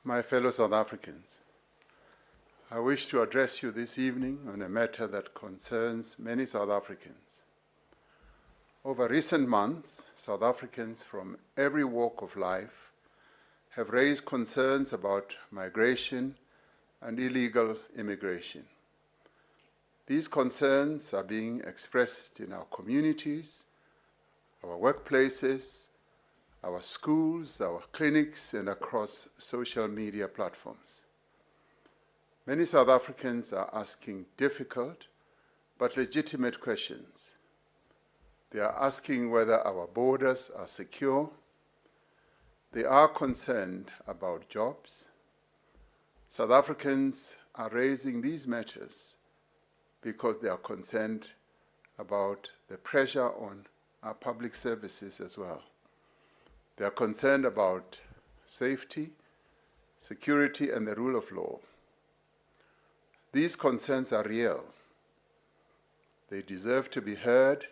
My fellow South Africans, I wish to address you this evening on a matter that concerns many South Africans. Over recent months, South Africans from every walk of life have raised concerns about migration and illegal immigration. These concerns are being expressed in our communities, our workplaces, our schools, our clinics, and across social media platforms. Many South Africans are asking difficult but legitimate questions. They are asking whether our borders are secure. They are concerned about jobs. South Africans are raising these matters because they are concerned about the pressure on our public services as well. They are concerned about safety, security, and the rule of law. These concerns are real. They deserve to be heard,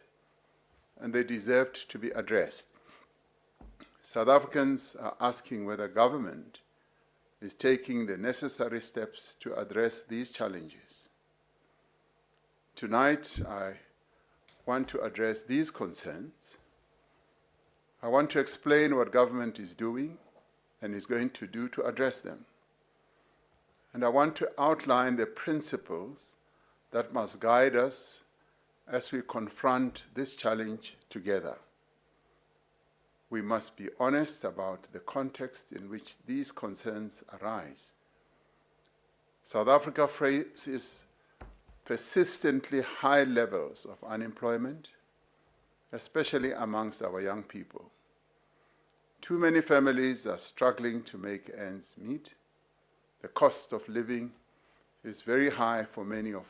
and they deserve to be addressed. South Africans are asking whether government is taking the necessary steps to address these challenges. Tonight, I want to address these concerns. I want to explain what government is doing and is going to do to address them. And I want to outline the principles that must guide us as we confront this challenge together. We must be honest about the context in which these concerns arise. South Africa faces persistently high levels of unemployment, especially amongst our young people. Too many families are struggling to make ends meet. The cost of living is very high for many of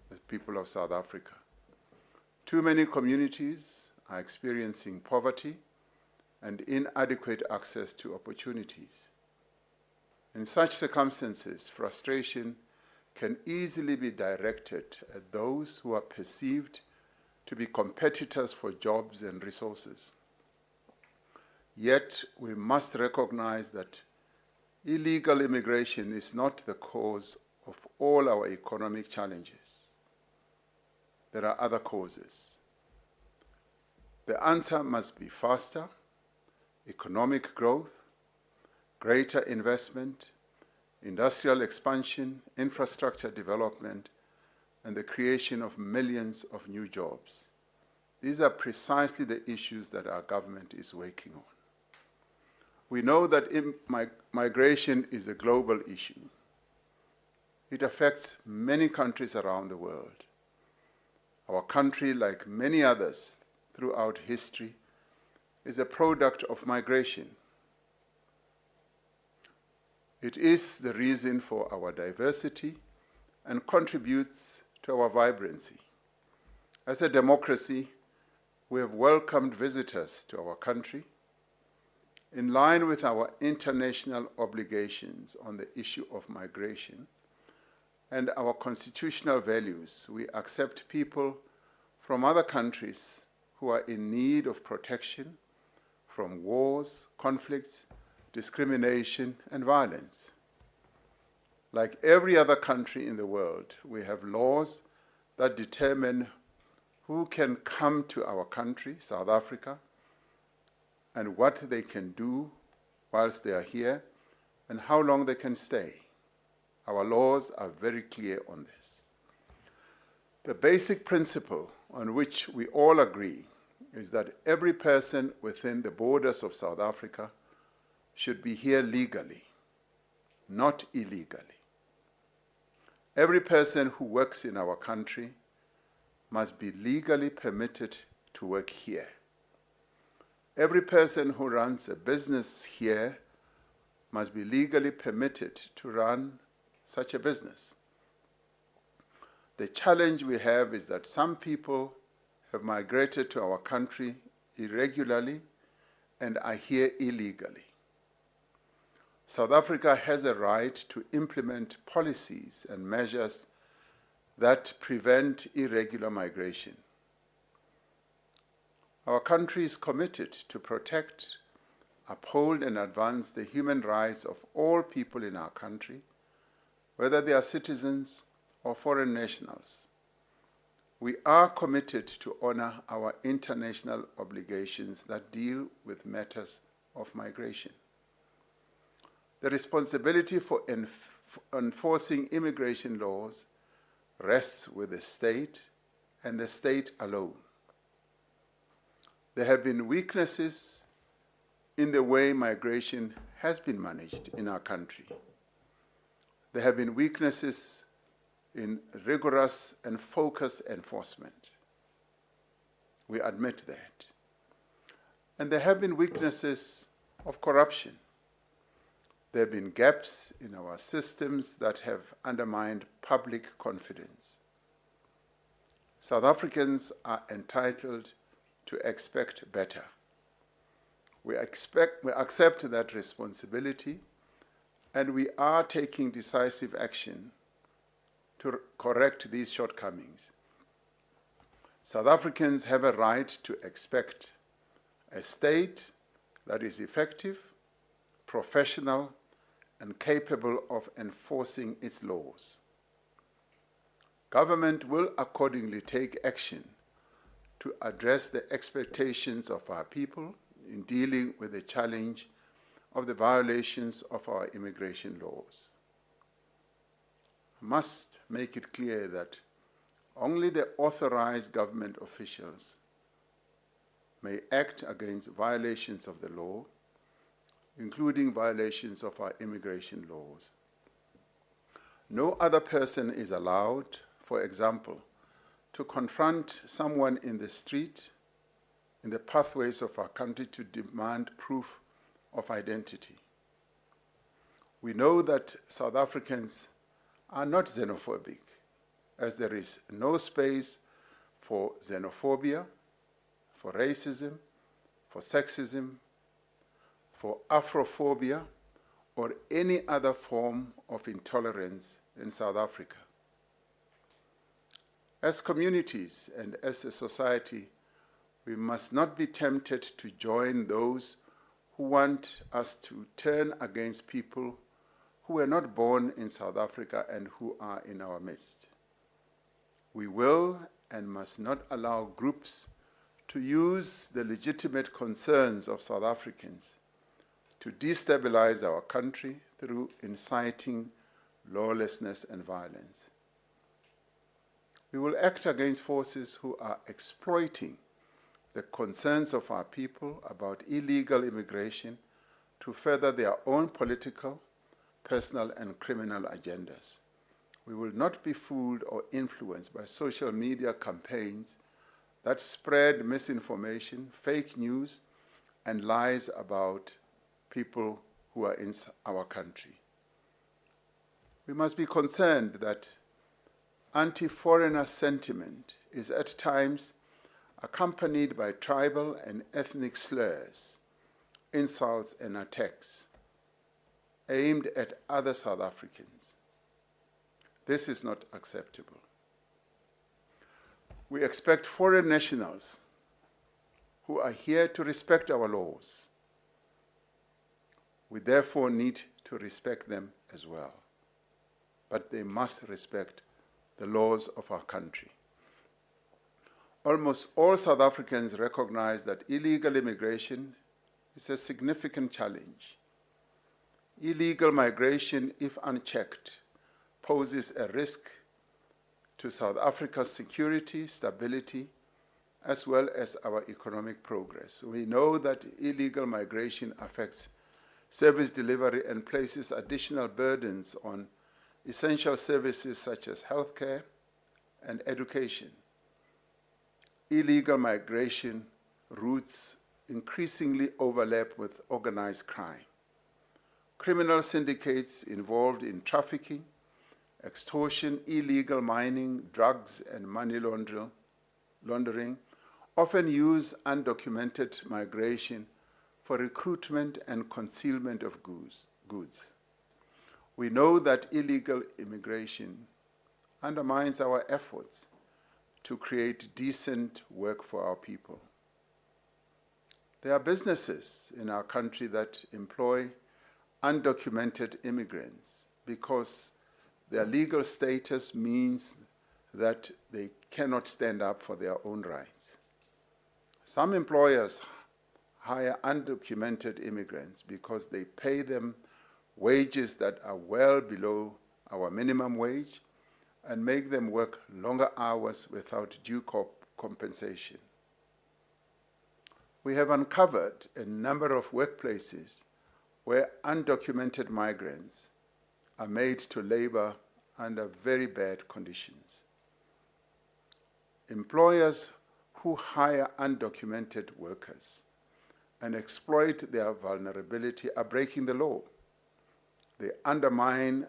the people of South Africa. Too many communities are experiencing poverty and inadequate access to opportunities. In such circumstances, frustration can easily be directed at those who are perceived to be competitors for jobs and resources. Yet, we must recognize that illegal immigration is not the cause of all our economic challenges. There are other causes. The answer must be faster economic growth, greater investment, industrial expansion, infrastructure development, and the creation of millions of new jobs. These are precisely the issues that our government is working on. We know that migration is a global issue. It affects many countries around the world. Our country, like many others throughout history, is a product of migration. It is the reason for our diversity and contributes to our vibrancy. As a democracy, we have welcomed visitors to our country. In line with our international obligations on the issue of migration and our constitutional values, we accept people from other countries who are in need of protection from wars, conflicts, discrimination, and violence. Like every other country in the world, we have laws that determine who can come to our country, South Africa, and what they can do whilst they are here, and how long they can stay. Our laws are very clear on this. The basic principle on which we all agree is that every person within the borders of South Africa should be here legally, not illegally. Every person who works in our country must be legally permitted to work here. Every person who runs a business here must be legally permitted to run such a business. The challenge we have is that some people have migrated to our country irregularly and are here illegally. South Africa has a right to implement policies and measures that prevent irregular migration. Our country is committed to protect uphold and advance the human rights of all people in our country, whether they are citizens or foreign nationals. We are committed to honor our international obligations that deal with matters of migration. The responsibility for enforcing immigration laws rests with the state and the state alone. There have been weaknesses in the way migration has been managed in our country. There have been weaknesses in rigorous and focused enforcement. We admit that. And there have been weaknesses of corruption. There have been gaps in our systems that have undermined public confidence. South Africans are entitled to expect better. We accept that responsibility, and we are taking decisive action to correct these shortcomings. South Africans have a right to expect a state that is effective, professional, and capable of enforcing its laws. Government will accordingly take action to address the expectations of our people in dealing with the challenge of the violations of our immigration laws. I must make it clear that only the authorized government officials may act against violations of the law, including violations of our immigration laws. No other person is allowed, for example, to confront someone in the street, in the pathways of our country to demand proof of identity. We know that South Africans are not xenophobic, as there is no space for xenophobia, for racism, for sexism, for Afrophobia, or any other form of intolerance in South Africa. As communities and as a society, we must not be tempted to join those who want us to turn against people who were not born in South Africa and who are in our midst. We will and must not allow groups to use the legitimate concerns of South Africans to destabilize our country through inciting lawlessness and violence. We will act against forces who are exploiting the concerns of our people about illegal immigration to further their own political, personal, and criminal agendas. We will not be fooled or influenced by social media campaigns that spread misinformation, fake news, and lies about people who are in our country. We must be concerned that anti-foreigner sentiment is at times accompanied by tribal and ethnic slurs, insults, and attacks aimed at other South Africans. This is not acceptable. We expect foreign nationals who are here to respect our laws. We therefore need to respect them as well. But they must respect the laws of our country. Almost all South Africans recognize that illegal immigration is a significant challenge. Illegal migration, if unchecked, poses a risk to South Africa's security, stability, as well as our economic progress. We know that illegal migration affects service delivery and places additional burdens on essential services such as healthcare and education. Illegal migration routes increasingly overlap with organized crime. Criminal syndicates involved in trafficking, extortion, illegal mining, drugs, and money laundering often use undocumented migration for recruitment and concealment of goods. We know that illegal immigration undermines our efforts to create decent work for our people. There are businesses in our country that employ undocumented immigrants because their legal status means that they cannot stand up for their own rights. Some employers hire undocumented immigrants because they pay them wages that are well below our minimum wage and make them work longer hours without due compensation. We have uncovered a number of workplaces where undocumented migrants are made to labor under very bad conditions. Employers who hire undocumented workers and exploit their vulnerability are breaking the law. They undermine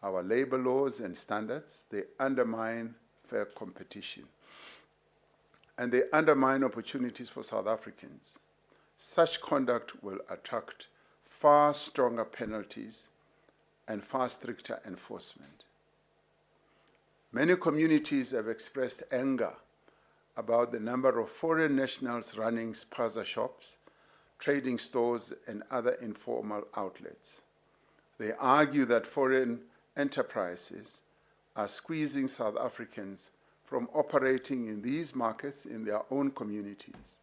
our labor laws and standards. They undermine fair competition. And they undermine opportunities for South Africans. Such conduct will attract far stronger penalties and far stricter enforcement. Many communities have expressed anger about the number of foreign nationals running spaza shops, trading stores, and other informal outlets. They argue that foreign enterprises are squeezing South Africans from operating in these markets in their own communities.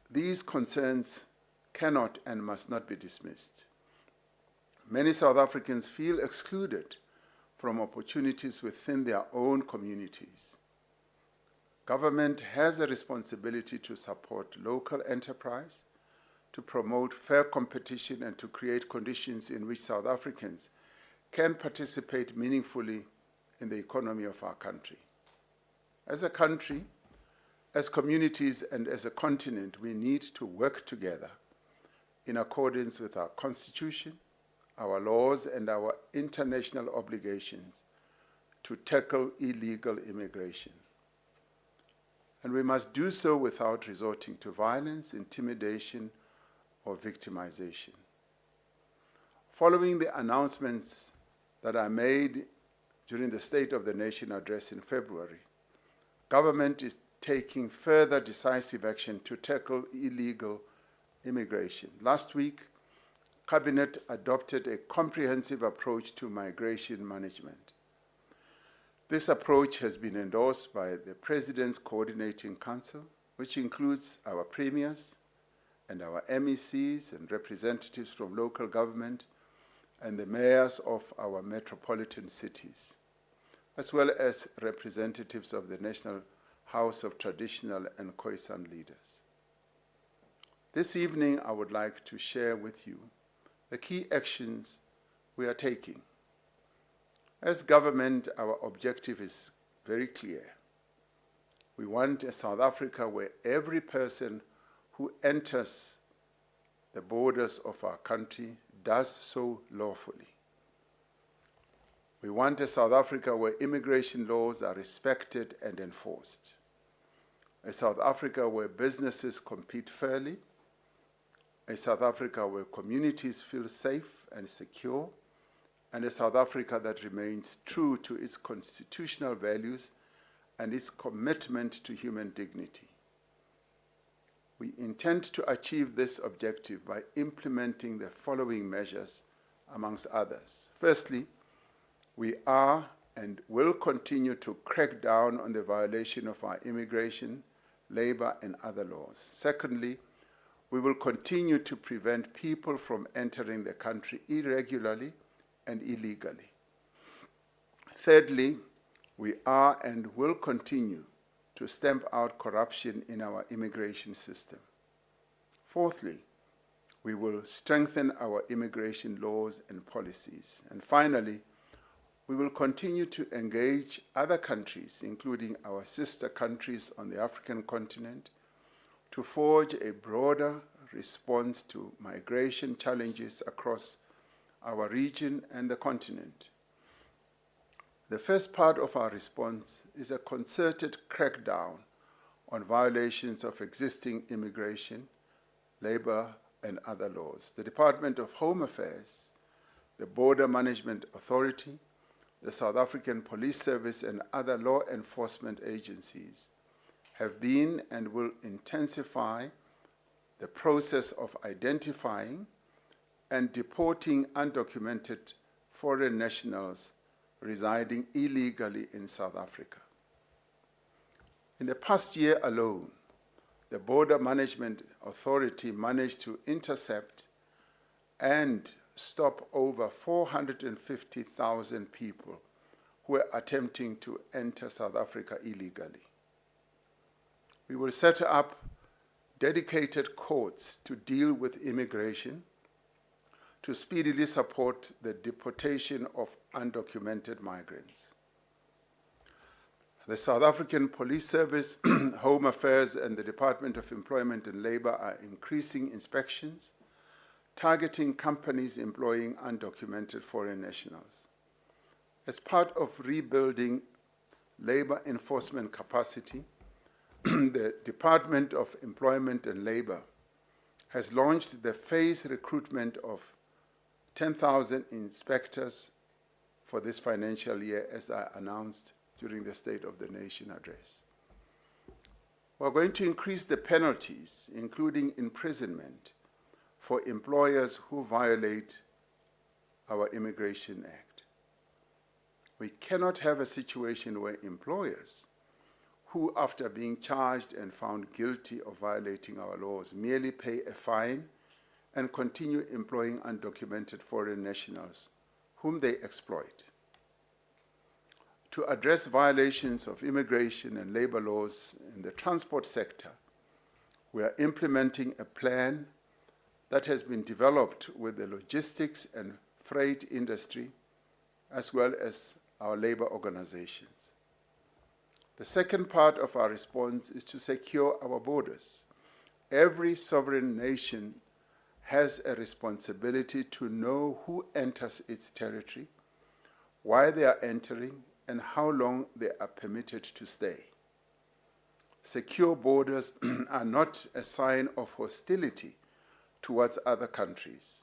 These concerns cannot and must not be dismissed. Many South Africans feel excluded from opportunities within their own communities. Government has a responsibility to support local enterprise, to promote fair competition, and to create conditions in which South Africans can participate meaningfully in the economy of our country. As a country, as communities, and as a continent, we need to work together in accordance with our Constitution, our laws, and our international obligations to tackle illegal immigration. And we must do so without resorting to violence, intimidation, or victimization. Following the announcements that I made during the State of the Nation address in February, government is taking further decisive action to tackle illegal immigration. Last week, Cabinet adopted a comprehensive approach to migration management. This approach has been endorsed by the President's Coordinating Council, which includes our premiers and our MECs and representatives from local government and the mayors of our metropolitan cities, as well as representatives of the National House of Traditional and Khoisan leaders. This evening, I would like to share with you the key actions we are taking. As government, our objective is very clear. We want a South Africa where every person who enters the borders of our country does so lawfully. We want a South Africa where immigration laws are respected and enforced. A South Africa where businesses compete fairly. A South Africa where communities feel safe and secure. And a South Africa that remains true to its constitutional values and its commitment to human dignity. We intend to achieve this objective by implementing the following measures, amongst others. Firstly, we are and will continue to crack down on the violation of our immigration, labor, and other laws. Secondly, we will continue to prevent people from entering the country irregularly and illegally. Thirdly, we are and will continue to stamp out corruption in our immigration system. Fourthly, we will strengthen our immigration laws and policies. And finally, we will continue to engage other countries, including our sister countries on the African continent, to forge a broader response to migration challenges across our region and the continent. The first part of our response is a concerted crackdown on violations of existing immigration, labor, and other laws. The Department of Home Affairs, the Border Management Authority, the South African Police Service, and other law enforcement agencies have been and will intensify the process of identifying and deporting undocumented foreign nationals residing illegally in South Africa. In the past year alone, the Border Management Authority managed to intercept and stop over 450,000 people who were attempting to enter South Africa illegally. We will set up dedicated courts to deal with immigration, to speedily support the deportation of undocumented migrants. The South African Police Service, Home Affairs, and the Department of Employment and Labor are increasing inspections, targeting companies employing undocumented foreign nationals. As part of rebuilding labor enforcement capacity, the Department of Employment and Labor has launched the phased recruitment of 10,000 inspectors for this financial year, as I announced during the State of the Nation address. We're going to increase the penalties, including imprisonment, for employers who violate our Immigration Act. We cannot have a situation where employers who, after being charged and found guilty of violating our laws, merely pay a fine and continue employing undocumented foreign nationals whom they exploit. To address violations of immigration and labor laws in the transport sector, we are implementing a plan that has been developed with the logistics and freight industry, as well as our labor organizations. The second part of our response is to secure our borders. Every sovereign nation has a responsibility to know who enters its territory, why they are entering, and how long they are permitted to stay. Secure borders are not a sign of hostility towards other countries.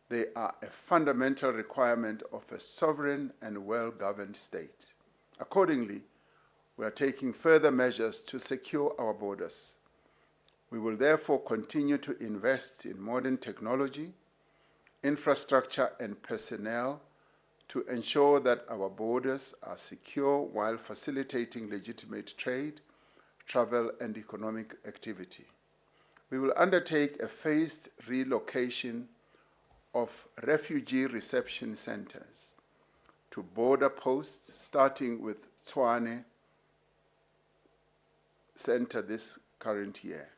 They are a fundamental requirement of a sovereign and well-governed state. Accordingly, we are taking further measures to secure our borders. We will therefore continue to invest in modern technology, infrastructure, and personnel to ensure that our borders are secure while facilitating legitimate trade, travel, and economic activity. We will undertake a phased relocation of refugee reception centers to border posts, starting with Tshwane Center this current year.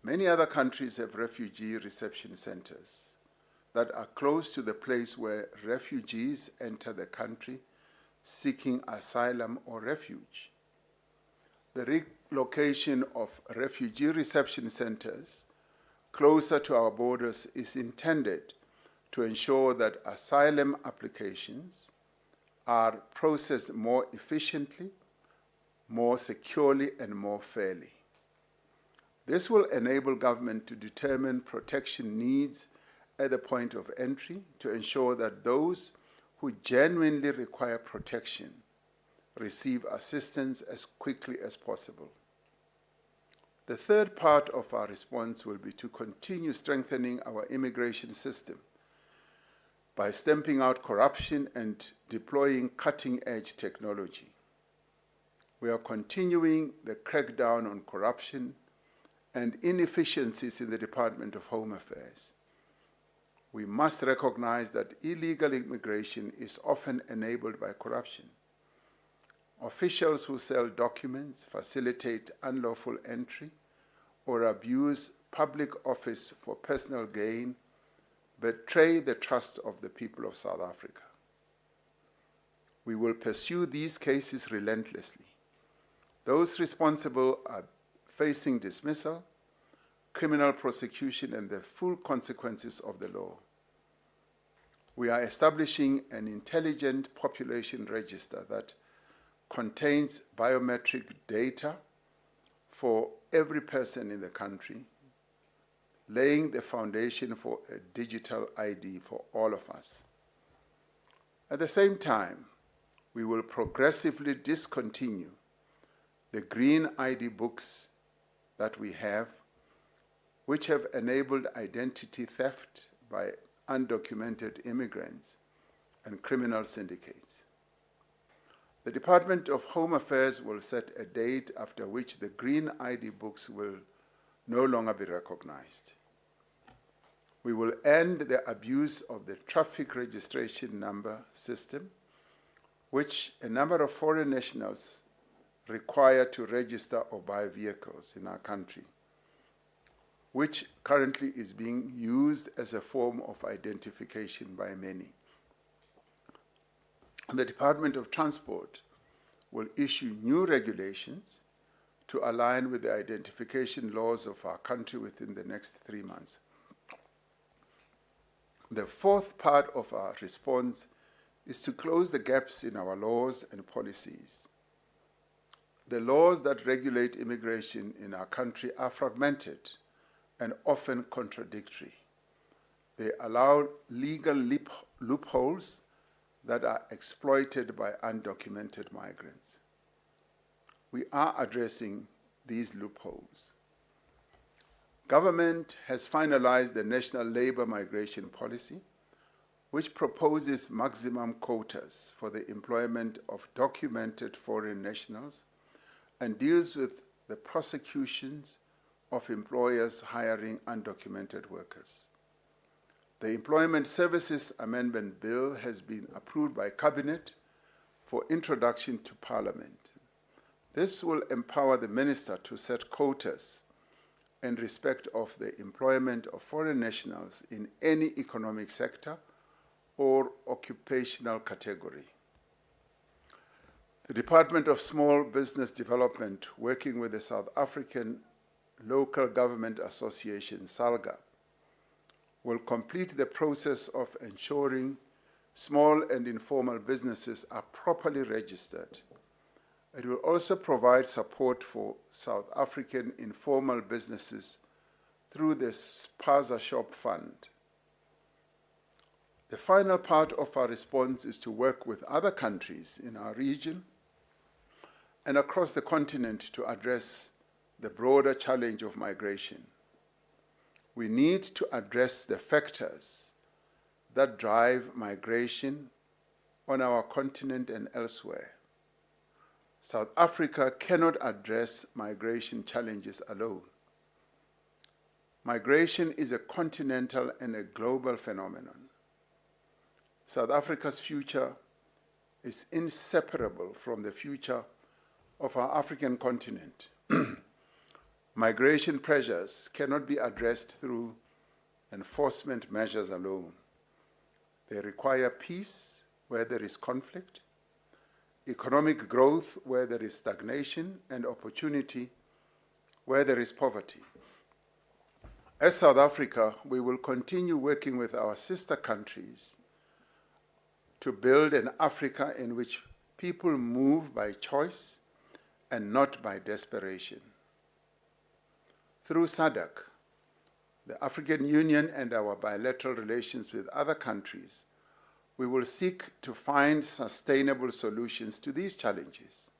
Many other countries have refugee reception centers that are close to the place where refugees enter the country seeking asylum or refuge. The relocation of refugee reception centers closer to our borders is intended to ensure that asylum applications are processed more efficiently, more securely, and more fairly. This will enable government to determine protection needs at the point of entry to ensure that those who genuinely require protection receive assistance as quickly as possible. The third part of our response will be to continue strengthening our immigration system by stamping out corruption and deploying cutting-edge technology. We are continuing the crackdown on corruption and inefficiencies in the Department of Home Affairs. We must recognize that illegal immigration is often enabled by corruption. Officials who sell documents, facilitate unlawful entry, or abuse public office for personal gain betray the trust of the people of South Africa. We will pursue these cases relentlessly. Those responsible are facing dismissal, criminal prosecution, and the full consequences of the law. We are establishing an intelligent population register that contains biometric data for every person in the country, laying the foundation for a digital ID for all of us. At the same time, we will progressively discontinue the green ID books that we have which have enabled identity theft by undocumented immigrants and criminal syndicates. The Department of Home Affairs will set a date after which the green ID books will no longer be recognized. We will end the abuse of the traffic registration number system, which a number of foreign nationals require to register or buy vehicles in our country, which currently is being used as a form of identification by many. The Department of Transport will issue new regulations to align with the identification laws of our country within the next 3 months. The fourth part of our response is to close the gaps in our laws and policies. The laws that regulate immigration in our country are fragmented and often contradictory. They allow legal loopholes that are exploited by undocumented migrants. We are addressing these loopholes. Government has finalized the National Labor Migration Policy, which proposes maximum quotas for the employment of documented foreign nationals and deals with the prosecutions of employers hiring undocumented workers. The Employment Services Amendment Bill has been approved by Cabinet for introduction to Parliament. This will empower the Minister to set quotas in respect of the employment of foreign nationals in any economic sector or occupational category. The Department of Small Business Development, working with the South African Local Government Association, SALGA, will complete the process of ensuring small and informal businesses are properly registered. It will also provide support for South African informal businesses through the Spaza Shop Fund. The final part of our response is to work with other countries in our region and across the continent to address the broader challenge of migration. We need to address the factors that drive migration on our continent and elsewhere. South Africa cannot address migration challenges alone. Migration is a continental and a global phenomenon. South Africa's future is inseparable from the future of our African continent. Migration pressures cannot be addressed through enforcement measures alone. They require peace where there is conflict, economic growth where there is stagnation, and opportunity where there is poverty. As South Africa, we will continue working with our sister countries to build an Africa in which people move by choice and not by desperation. Through SADC, the African Union, and our bilateral relations with other countries, we will seek to find sustainable solutions to these challenges.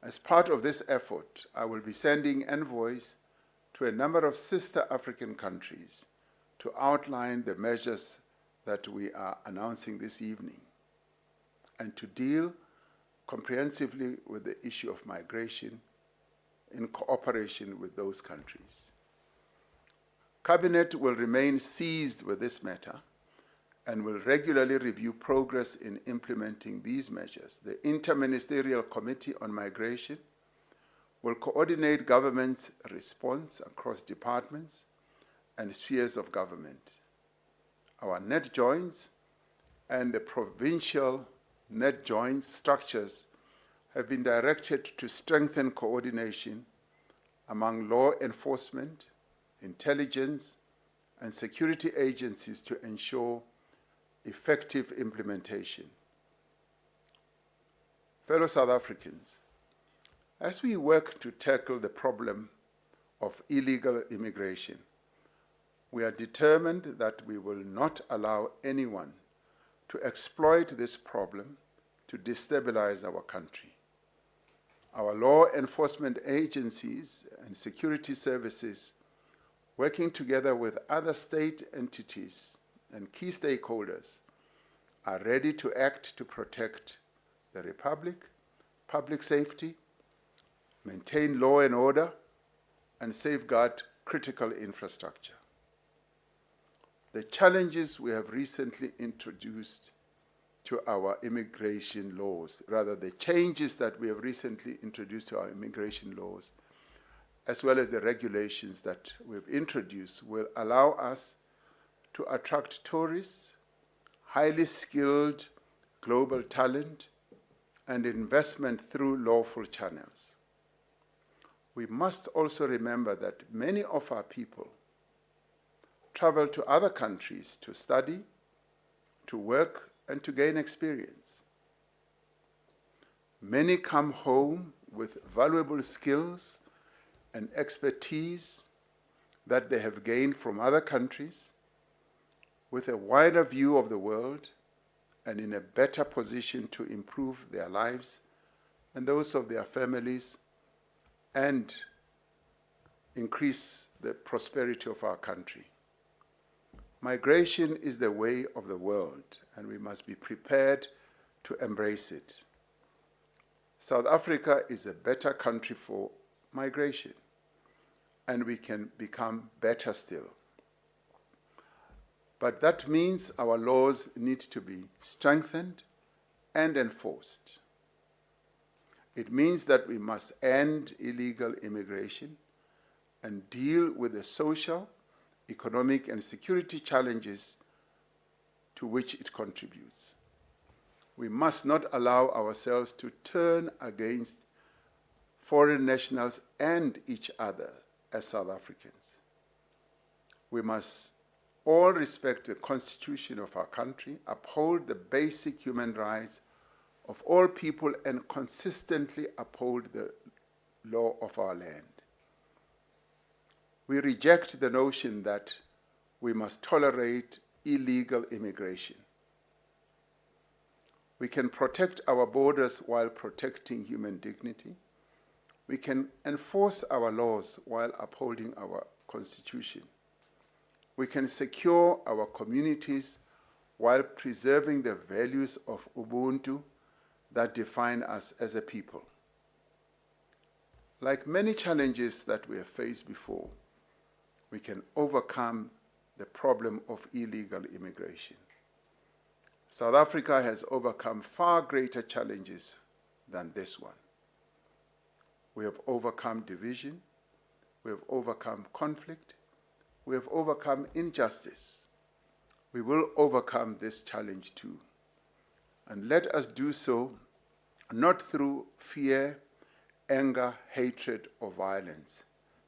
As part of this effort, I will be sending envoys to a number of sister African countries to outline the measures that we are announcing this evening and to deal comprehensively with the issue of migration in cooperation with those countries. Cabinet will remain seized with this matter and will regularly review progress in implementing these measures. The Interministerial Committee on Migration will coordinate government's response across departments and spheres of government. Our net joints and the provincial net joint structures have been directed to strengthen coordination among law enforcement, intelligence, and security agencies to ensure effective implementation. Fellow South Africans, as we work to tackle the problem of illegal immigration, we are determined that we will not allow anyone to exploit this problem to destabilize our country. Our law enforcement agencies and security services working together with other state entities and key stakeholders, are ready to act to protect the Republic, public safety, maintain law and order, and safeguard critical infrastructure. The challenges we have recently introduced to our immigration laws, rather the changes that we have recently introduced to our immigration laws, as well as the regulations that we've introduced, will allow us to attract tourists, highly skilled global talent, and investment through lawful channels. We must also remember that many of our people travel to other countries to study, to work, and to gain experience. Many come home with valuable skills and expertise that they have gained from other countries, with a wider view of the world and in a better position to improve their lives and those of their families and increase the prosperity of our country. Migration is the way of the world, and we must be prepared to embrace it. South Africa is a better country for migration, and we can become better still. But that means our laws need to be strengthened and enforced. It means that we must end illegal immigration and deal with the social, economic, and security challenges to which it contributes. We must not allow ourselves to turn against foreign nationals and each other as South Africans. We must all respect the Constitution of our country, uphold the basic human rights of all people, and consistently uphold the law of our land. We reject the notion that we must tolerate illegal immigration. We can protect our borders while protecting human dignity. We can enforce our laws while upholding our Constitution. We can secure our communities while preserving the values of Ubuntu that define us as a people. Like many challenges that we have faced before, we can overcome the problem of illegal immigration. South Africa has overcome far greater challenges than this one. We have overcome division, we have overcome conflict, we have overcome injustice. We will overcome this challenge too. And let us do so not through fear, anger, hatred, or violence,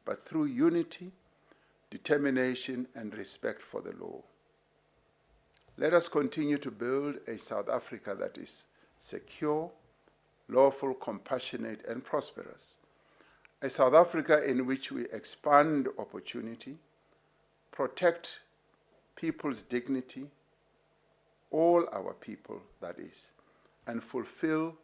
but through unity, determination, and respect for the law. Let us continue to build a South Africa that is secure, lawful, compassionate, and prosperous. A South Africa in which we expand opportunity, protect people's dignity, all our people, that is, and fulfill